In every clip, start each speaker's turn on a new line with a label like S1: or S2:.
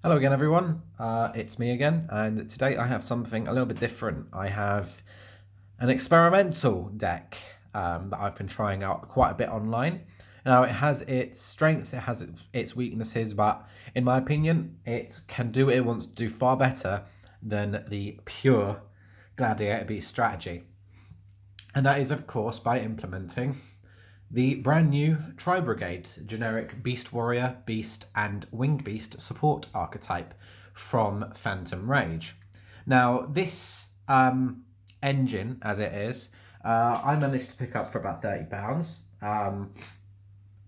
S1: Hello again, everyone. It's me again, and today I have something a little bit different. I have an experimental deck that I've been trying out quite a bit online. Now, it has its strengths, it has its weaknesses, but in my opinion, it can do what it wants to do far better than the pure Gladiator Beast strategy. And that is, of course, by implementing the brand new tri-brigade generic Beast Warrior, Beast and Winged Beast support archetype from Phantom Rage. Now, this engine, as it is, I managed to pick up for about £30.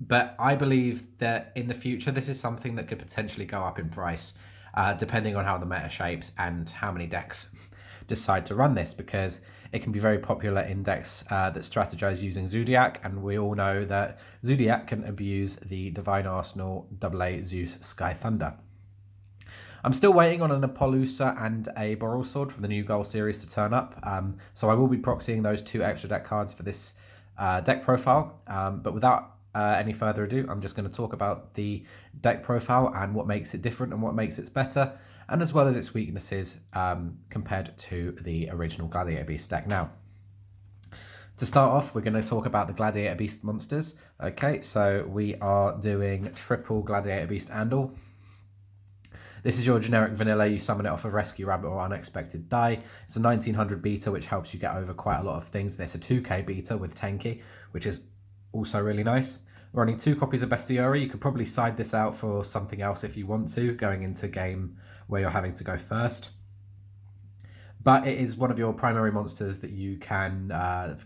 S1: But I believe that in the future, this is something that could potentially go up in price, depending on how the meta shapes and how many decks decide to run this, because it can be very popular in decks that strategize using Zodiac, and we all know that Zodiac can abuse the Divine Arsenal AA Zeus Sky Thunder. I'm still waiting on an Apollousa and a Boral Sword from the new Goal series to turn up, so I will be proxying those two extra deck cards for this deck profile, but without any further ado, I'm just going to talk about the deck profile and what makes it different and what makes it better, and as well as its weaknesses compared to the original Gladiator Beast deck. Now, to start off, we're going to talk about the Gladiator Beast monsters. Okay, so we are doing triple Gladiator Beast Andal. This is your generic vanilla. You summon it off of Rescue Rabbit or Unexpected Die. It's a 1900 beta, which helps you get over quite a lot of things. There's a 2k beta with 10k, which is also really nice. We're running 2 copies of Bestiary. You could probably side this out for something else if you want to, going into game where you're having to go first. But it is one of your primary monsters that you can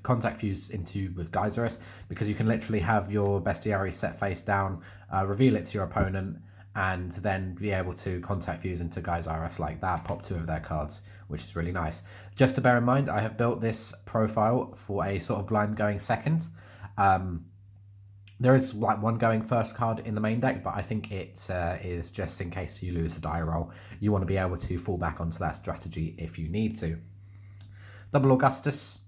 S1: contact fuse into with Geyserus, because you can literally have your Bestiary set face down, reveal it to your opponent, and then be able to contact fuse into Geyserus like that, pop 2 of their cards, which is really nice. Just to bear in mind, I have built this profile for a sort of blind going second. There is like one going first card in the main deck, but I think it is just in case you lose the die roll. You want to be able to fall back onto that strategy if you need to. Double Augustus.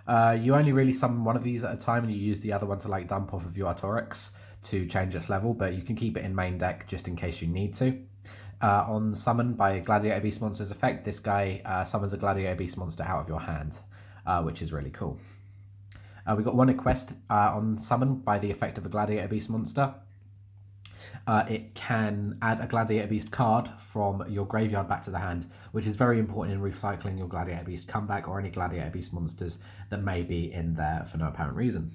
S1: You only really summon one of these at a time, and you use the other one to like dump off of your Artorix to change its level, but you can keep it in main deck just in case you need to. On summon by a Gladiator Beast monster's effect, this guy summons a Gladiator Beast monster out of your hand, which is really cool. We got one request on summon by the effect of a Gladiator Beast monster. It can add a Gladiator Beast card from your graveyard back to the hand, which is very important in recycling your Gladiator Beast comeback or any Gladiator Beast monsters that may be in there for no apparent reason.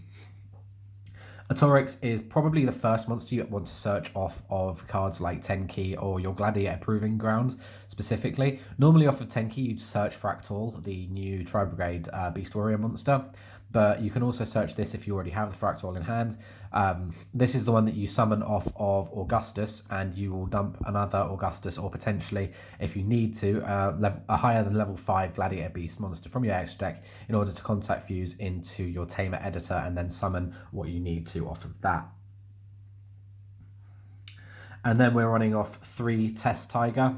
S1: Atorix is probably the first monster you want to search off of cards like Tenki or your Gladiator Proving Grounds specifically. Normally off of Tenki you'd search Fractal, the new tri-brigade Beast Warrior monster, but you can also search this if you already have the Fractal in hand. This is the one that you summon off of Augustus, and you will dump another Augustus, or potentially, if you need to, a higher than level 5 Gladiator Beast monster from your extra deck in order to contact fuse into your Tamer editor and then summon what you need to off of that. And then we're running off 3 Test Tiger.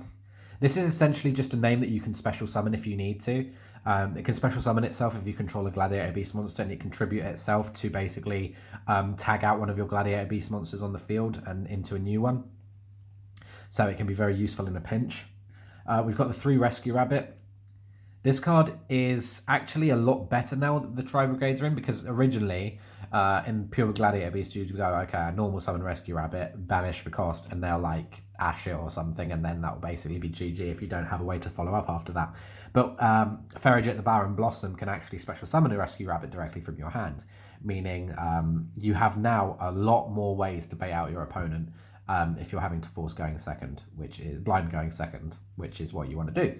S1: This is essentially just a name that you can special summon if you need to. It can special summon itself if you control a Gladiator Beast monster, and it contribute itself to basically tag out one of your Gladiator Beast monsters on the field and into a new one. So it can be very useful in a pinch. We've got the 3 Rescue Rabbit. This card is actually a lot better now that the Tri-Brigades are in, because originally in pure Gladiator Beast you'd go, okay, normal summon Rescue Rabbit, banish for cost, and they'll like ash it or something, and then that will basically be GG if you don't have a way to follow up after that. But Ferriget the Baron Blossom can actually special summon a Rescue Rabbit directly from your hand, meaning you have now a lot more ways to bait out your opponent if you're having to force going second, which is blind going second, which is what you want to do.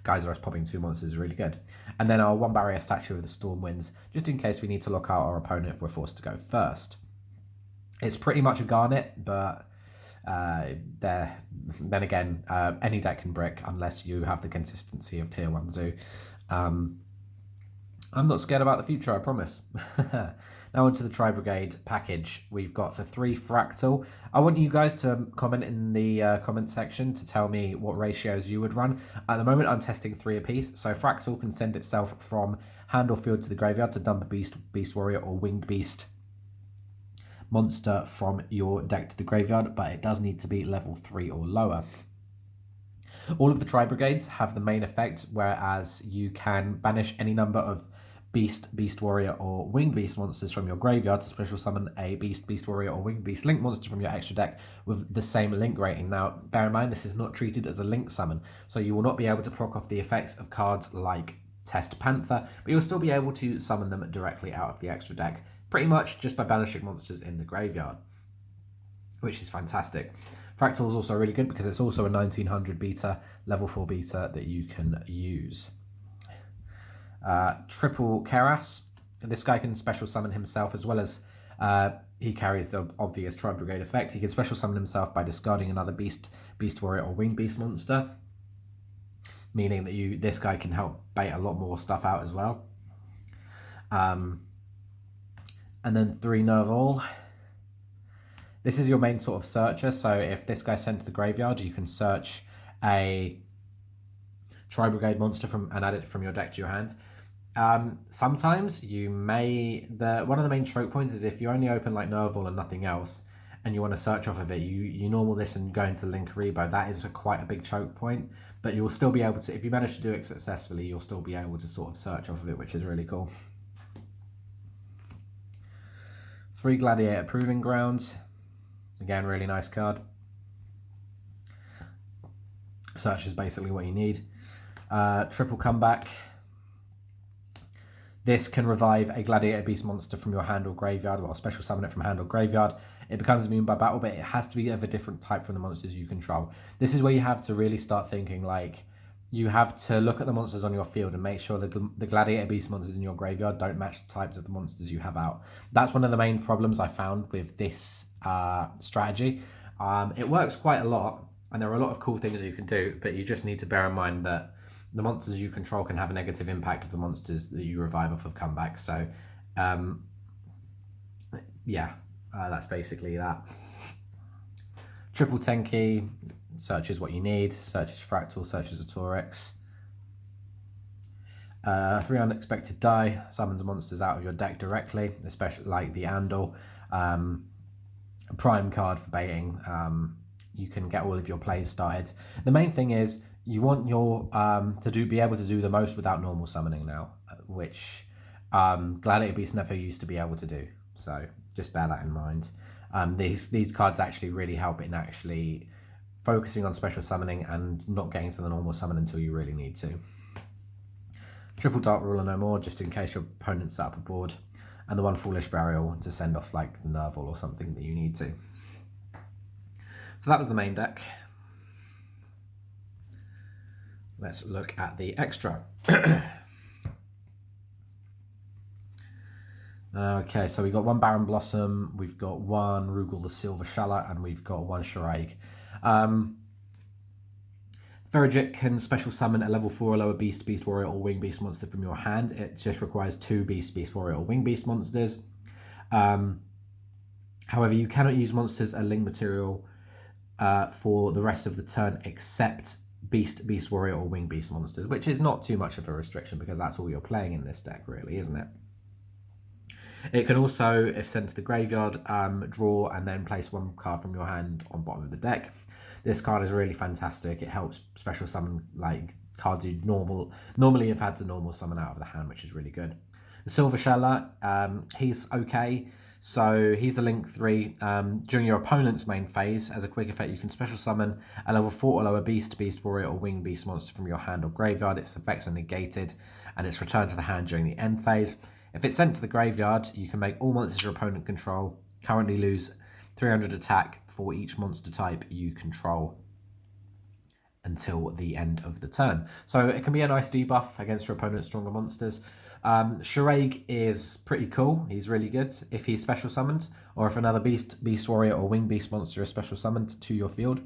S1: Geyserus popping 2 monsters is really good. And then our 1 barrier statue of the Storm Winds, just in case we need to lock out our opponent if we're forced to go first. It's pretty much a Garnet, but then again, any deck can brick unless you have the consistency of tier 1 Zoo. I'm not scared about the future, I promise. Now onto the Tri-Brigade package. We've got the 3 Fractal. I want you guys to comment in the comment section to tell me what ratios you would run. At the moment I'm testing 3 apiece, so Fractal can send itself from hand or field to the graveyard to dump a Beast Warrior or Winged Beast monster from your deck to the graveyard, but it does need to be level 3 or lower. All of the tri-brigades have the main effect, whereas you can banish any number of Beast, Beast Warrior, or Winged Beast monsters from your graveyard to special summon a Beast, Beast Warrior, or Winged Beast Link monster from your extra deck with the same link rating. Now, bear in mind, this is not treated as a link summon, so you will not be able to proc off the effects of cards like Test Panther, but you'll still be able to summon them directly out of the extra deck, pretty much just by banishing monsters in the graveyard, which is fantastic. Fractal is also really good because it's also a 1900 beta, level 4 beta that you can use. Triple Keras. This guy can special summon himself, as well as he carries the obvious tri-brigade effect. He can special summon himself by discarding another Beast, Beast Warrior, or Winged Beast monster, meaning that this guy can help bait a lot more stuff out as well. And then 3 Nerval. This is your main sort of searcher, so if this guy's sent to the graveyard, you can search a tri-brigade monster and add it from your deck to your hand. Sometimes you may... one of the main choke points is if you only open like Nerval and nothing else, and you want to search off of it, you normal this and go into Link Rebo. That is quite a big choke point, but you'll still be able to, if you manage to do it successfully, you'll still be able to sort of search off of it, which is really cool. 3 Gladiator Proving Grounds. Again, really nice card. Search is basically what you need. Triple Comeback. This can revive a Gladiator Beast monster from your hand or graveyard, or special summon it from hand or graveyard. It becomes immune by battle, but it has to be of a different type from the monsters you control. This is where you have to really start thinking, like, you have to look at the monsters on your field and make sure that the Gladiator Beast monsters in your graveyard don't match the types of the monsters you have out. That's one of the main problems I found with this strategy. It works quite a lot, and there are a lot of cool things you can do, but you just need to bear in mind that the monsters you control can have a negative impact of the monsters that you revive off of comeback. So yeah, that's basically that. Triple Tenki searches what you need, searches Fractal, searches a Torix. 3 Unexpected Die summons monsters out of your deck directly, especially like the Andal. Prime card for baiting. You can get all of your plays started. The main thing is you want your be able to do the most without normal summoning now, which Gladiator Beast never used to be able to do. So just bear that in mind. These cards actually really help in actually focusing on special summoning and not getting to the normal summon until you really need to. Triple Dark Ruler no more, just in case your opponent set up a board. And the 1 Foolish Burial to send off like the Nerval or something that you need to. So that was the main deck. Let's look at the extra. Okay, so we've got 1 Baron Blossom, we've got 1 Rugal the Silver Shallot, and we've got 1 Shiraig. Verajik can special summon a level 4 or lower Beast, Beast Warrior, or Winged Beast monster from your hand. It just requires 2 Beast, Beast Warrior, or Winged Beast monsters. However, you cannot use monsters and link material for the rest of the turn except Beast, Beast Warrior, or Winged Beast monsters, which is not too much of a restriction because that's all you're playing in this deck, really, isn't it? It can also, if sent to the graveyard, draw and then place 1 card from your hand on bottom of the deck. This card is really fantastic. It helps special summon like cards you normally have had to normal summon out of the hand, which is really good. The Silver Shallot, he's okay. So he's the Link 3. During your opponent's main phase, as a quick effect, you can special summon a level 4 or lower Beast, Beast Warrior, or Winged Beast monster from your hand or graveyard. Its effects are negated, and it's returned to the hand during the end phase. If it's sent to the graveyard, you can make all monsters your opponent control currently lose 300 attack for each monster type you control until the end of the turn. So it can be a nice debuff against your opponent's stronger monsters. Shiraig is pretty cool. He's really good if he's special summoned, or if another Beast, Beast Warrior, or Winged Beast monster is special summoned to your field,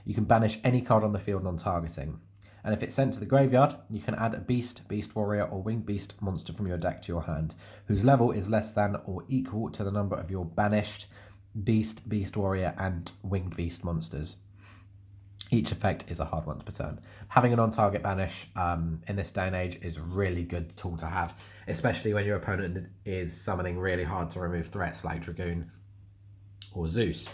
S1: you can banish any card on the field non-targeting. And if it's sent to the graveyard, you can add a Beast, Beast Warrior, or Winged Beast monster from your deck to your hand, whose level is less than or equal to the number of your banished Beast, Beast Warrior, and Winged Beast monsters. Each effect is a hard once per turn. Having an on-target banish in this day and age is a really good tool to have, especially when your opponent is summoning really hard to remove threats like Dragoon. or Zeus.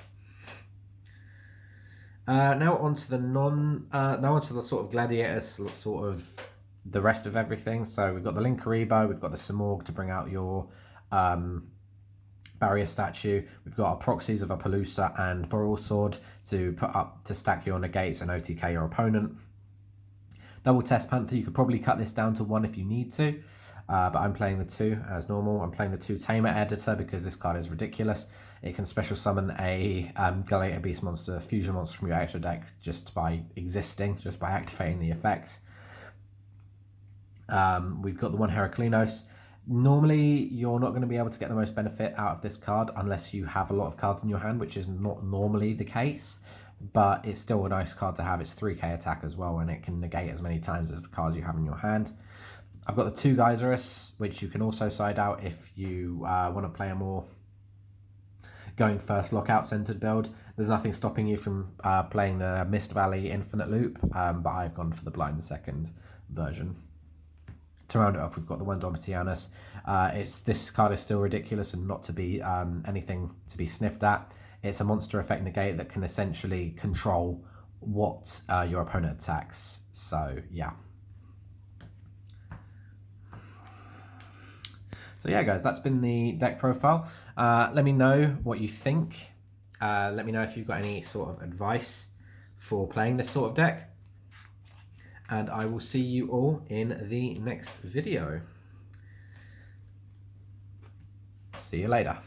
S1: Now onto the sort of gladiators, sort of the rest of everything. So we've got the Linkaribo, we've got the Simorg to bring out your barrier statue. We've got our proxies of a Pelusa and Broilsword to put up to stack your negates and OTK your opponent. Double Test Panther, you could probably cut this down to 1 if you need to, but I'm playing the 2 as normal. I'm playing the 2 Tamer Editor because this card is ridiculous. It can special summon a Gladiator Beast monster, fusion monster from your extra deck just by existing, just by activating the effect. We've got the 1 Heraclinos. Normally, you're not going to be able to get the most benefit out of this card unless you have a lot of cards in your hand, which is not normally the case. But it's still a nice card to have. It's 3k attack as well, and it can negate as many times as the cards you have in your hand. I've got the 2 Geysirus, which you can also side out if you want to play a more going first lockout centered build. There's nothing stopping you from playing the Mist Valley Infinite Loop, but I've gone for the Blind Second version. To round it off, we've got the 1 Domitianus. This card is still ridiculous and not to be anything to be sniffed at. It's a monster effect negate that can essentially control what your opponent attacks. So yeah. So yeah, guys, that's been the deck profile. Let me know what you think. Let me know if you've got any sort of advice for playing this sort of deck. And I will see you all in the next video. See you later.